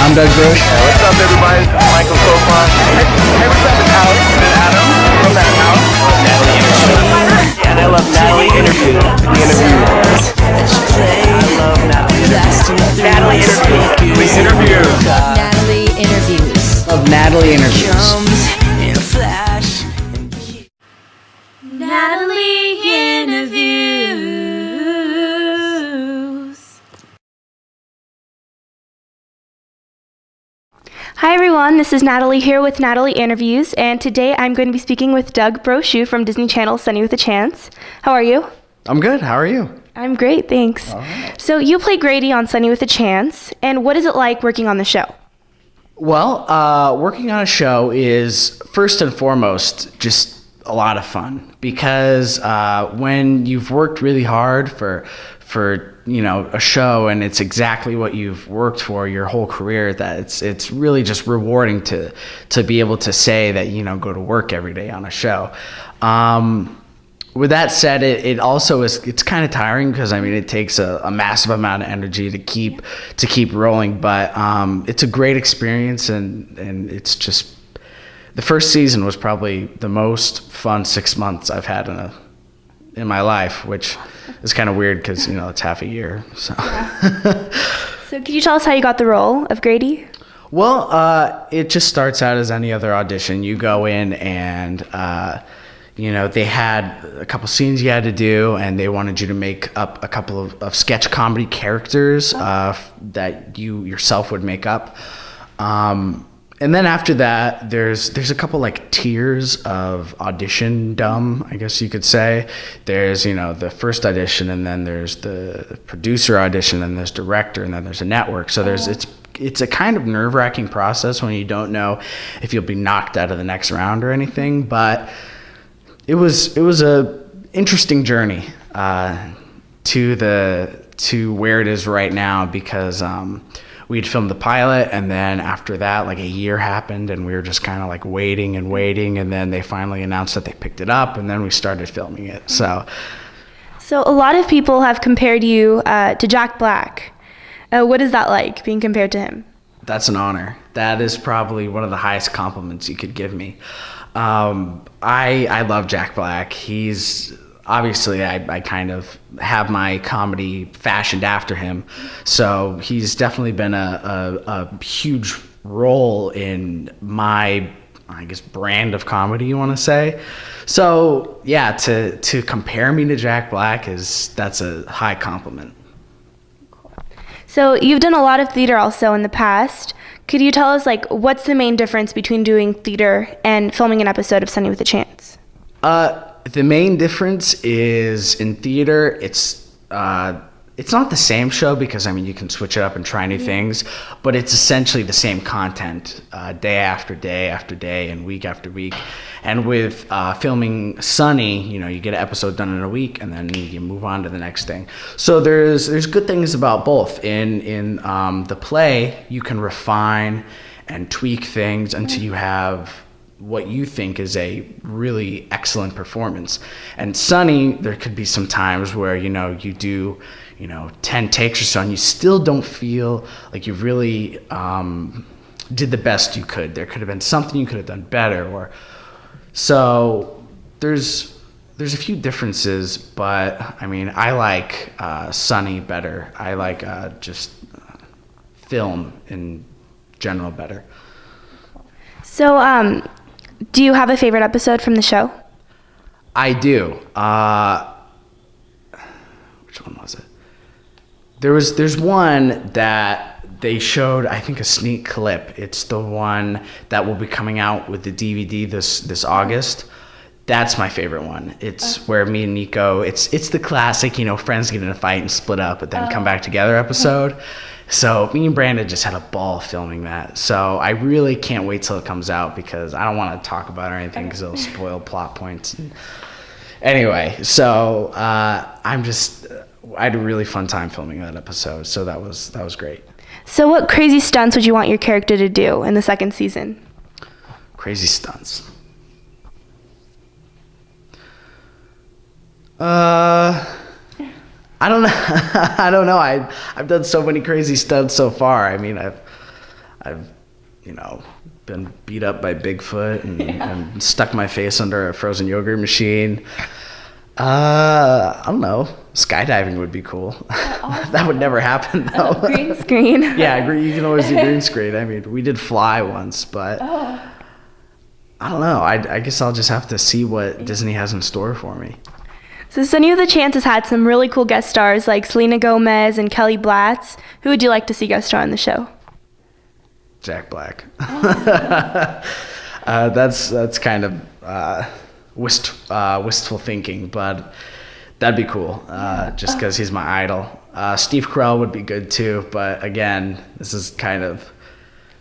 I'm Doug Brochu. What's up, everybody? This is Michael Sofan. Hey, what's up? It's Alex. It's Adam. From that house. Natalie Interviews. And I love Natalie Interviews. I love Natalie Interviews. Natalie Interviews. Natalie Interviews. Love Natalie Interviews. Natalie Interviews. Hi everyone, this is Natalie here with Natalie Interviews, and today I'm going to be speaking with Doug Brochu from Disney Channels Sonny with a Chance. How are you? I'm good. How are you? I'm great, thanks. All right. So you play Grady on Sonny with a Chance, and what is it like working on the show? Well, working on a show is first and foremost just a lot of fun because when you've worked really hard for a show and it's exactly what you've worked for your whole career, that it's really just rewarding to be able to say that go to work every day on a show. With that said, it also it's kind of tiring because it takes a massive amount of energy to keep rolling, but it's a great experience and it's just the first season was probably the most fun 6 months I've had in my life, which is kind of weird because it's half a year. So, So could you tell us how you got the role of Grady? Well, it just starts out as any other audition. You go in and they had a couple scenes you had to do, and they wanted you to make up a couple of sketch comedy characters that you yourself would make up. And then after that, there's a couple like tiers of audition dumb, I guess you could say. There's, the first audition, and then there's the producer audition, and there's director, and then there's a network. So it's a kind of nerve-wracking process when you don't know if you'll be knocked out of the next round or anything. But it was a interesting journey to where it is right now because we'd filmed the pilot, and then after that, like a year happened, and we were just kind of like waiting, and then they finally announced that they picked it up, and then we started filming it. So a lot of people have compared you to Jack Black. What is that like, being compared to him? That's an honor. That is probably one of the highest compliments you could give me. I love Jack Black. He's obviously I kind of have my comedy fashioned after him, so he's definitely been a huge role in my, I guess, brand of comedy, you want to say. So yeah, to compare me to Jack Black that's a high compliment. So you've done a lot of theater also in the past. Could you tell us what's the main difference between doing theater and filming an episode of Sonny with a Chance? The main difference is in theater, it's not the same show because you can switch it up and try new things, but it's essentially the same content day after day after day and week after week. And with filming Sonny, you get an episode done in a week and then you move on to the next thing. So there's good things about both. In the play, you can refine and tweak things until you have what you think is a really excellent performance. And Sonny, there could be some times where you do 10 takes or so and you still don't feel like you've really did the best you could. There could have been something you could have done better, so there's a few differences, but I like Sonny better. I like just film in general better. So do you have a favorite episode from the show? I do. Which one was it? There's one that they showed, I think, a sneak clip. It's the one that will be coming out with the DVD this August. That's my favorite one. It's where me and Nico, it's the classic, friends get in a fight and split up but then come back together episode. So me and Brandon just had a ball filming that. So I really can't wait till it comes out because I don't want to talk about it or anything because it'll spoil plot points. Anyway, so I had a really fun time filming that episode. So that was great. So what crazy stunts would you want your character to do in the second season? Crazy stunts. I don't know. I don't know. I've done so many crazy stunts so far. I've, been beat up by Bigfoot and stuck my face under a frozen yogurt machine. I don't know. Skydiving would be cool. That would never happen though. Green screen. Yeah, you can always do green screen. I mean, we did fly once, but I don't know. I guess I'll just have to see what Disney has in store for me. So Sonny with a Chance has had some really cool guest stars like Selena Gomez and Kelly Blatz. Who would you like to see guest star on the show? Jack Black. That's kind of wistful thinking, but that'd be cool. Just because he's my idol. Steve Carell would be good too, but again, this is kind of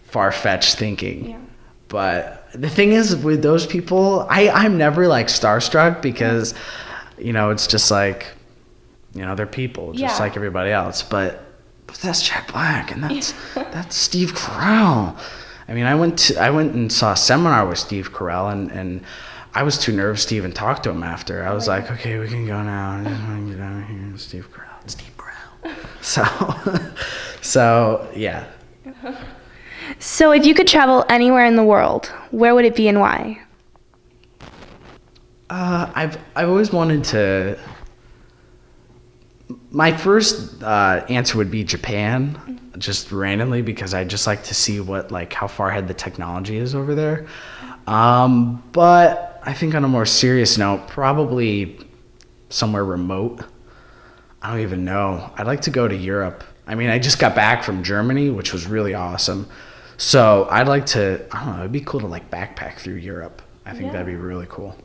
far-fetched thinking. Yeah. But the thing is, with those people, I'm never like starstruck because, it's just like, they're people just like everybody else. But that's Jack Black, and that's Steve Carell. I mean, I went and saw a seminar with Steve Carell, and I was too nervous to even talk to him after. I was like, okay, we can go now. I just want to get out of here. Steve Carell. So yeah. So if you could travel anywhere in the world, where would it be and why? I've always wanted to. My first answer would be Japan, just randomly, because I just like to see how far ahead the technology is over there. But I think on a more serious note, probably somewhere remote. I don't even know. I'd like to go to Europe. I mean, I just got back from Germany, which was really awesome. So I'd like to, I don't know, it'd be cool to backpack through Europe. I think that'd be really cool.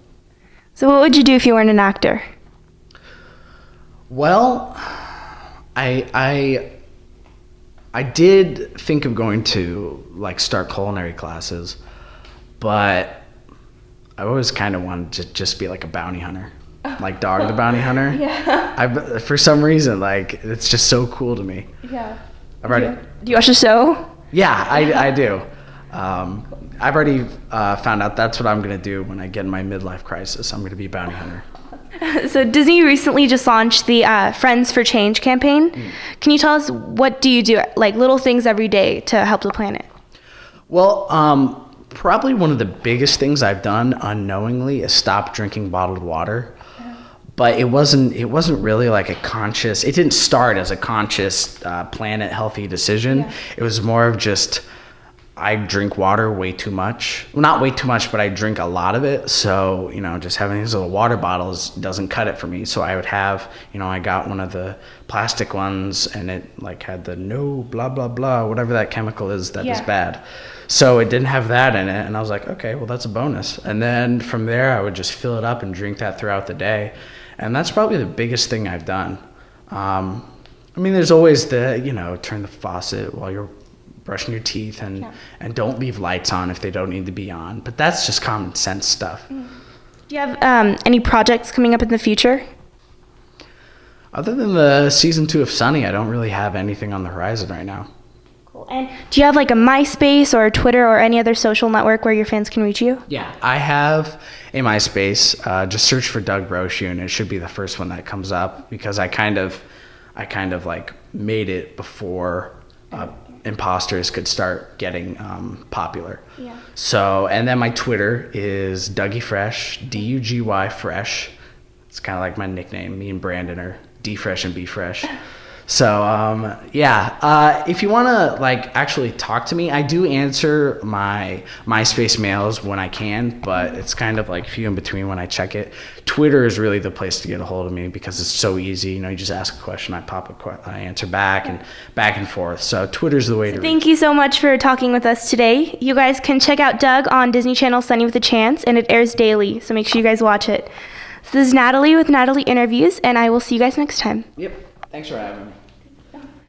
So what would you do if you weren't an actor? Well, I did think of going to start culinary classes, but I always kind of wanted to just be like a bounty hunter, like Dog the Bounty Hunter. Yeah. For some reason, it's just so cool to me. Yeah. Do you watch the show? Yeah, I do. I've already found out that's what I'm going to do when I get in my midlife crisis. I'm going to be a bounty hunter. So Disney recently just launched the Friends for Change campaign. Can you tell us, what do you do, little things every day to help the planet? Well, probably one of the biggest things I've done unknowingly is stop drinking bottled water. But it wasn't really it didn't start as a conscious planet healthy decision. Yeah. It was more of just, I drink water way too much. Well, not way too much, but I drink a lot of it. So, just having these little water bottles doesn't cut it for me. So I would have, I got one of the plastic ones, and it had the no blah, blah, blah, whatever that chemical is that is bad. So it didn't have that in it. And I was like, okay, well, that's a bonus. And then from there, I would just fill it up and drink that throughout the day. And that's probably the biggest thing I've done. I mean, there's always the, turn the faucet while you're brushing your teeth and don't leave lights on if they don't need to be on. But that's just common sense stuff. Do you have any projects coming up in the future? Other than the season 2 of Sonny, I don't really have anything on the horizon right now. Cool. And do you have a MySpace or Twitter or any other social network where your fans can reach you? Yeah, I have a MySpace. Just search for Doug Brochu, and it should be the first one that comes up, because I kind of made it before imposters could start getting popular. Yeah. So, and then my Twitter is Dougie Fresh, DUGY Fresh. It's kind of like my nickname. Me and Brandon are D Fresh and B Fresh. So if you want to actually talk to me, I do answer my MySpace mails when I can, but it's kind of few in between when I check it. Twitter is really the place to get a hold of me because it's so easy. You just ask a question, I answer back and forth. So Twitter's the way to. Thank you so much for talking with us today. You guys can check out Doug on Disney Channels Sonny with a Chance, and it airs daily, so make sure you guys watch it. So this is Natalie with Natalie Interviews, and I will see you guys next time. Yep. Thanks for having me.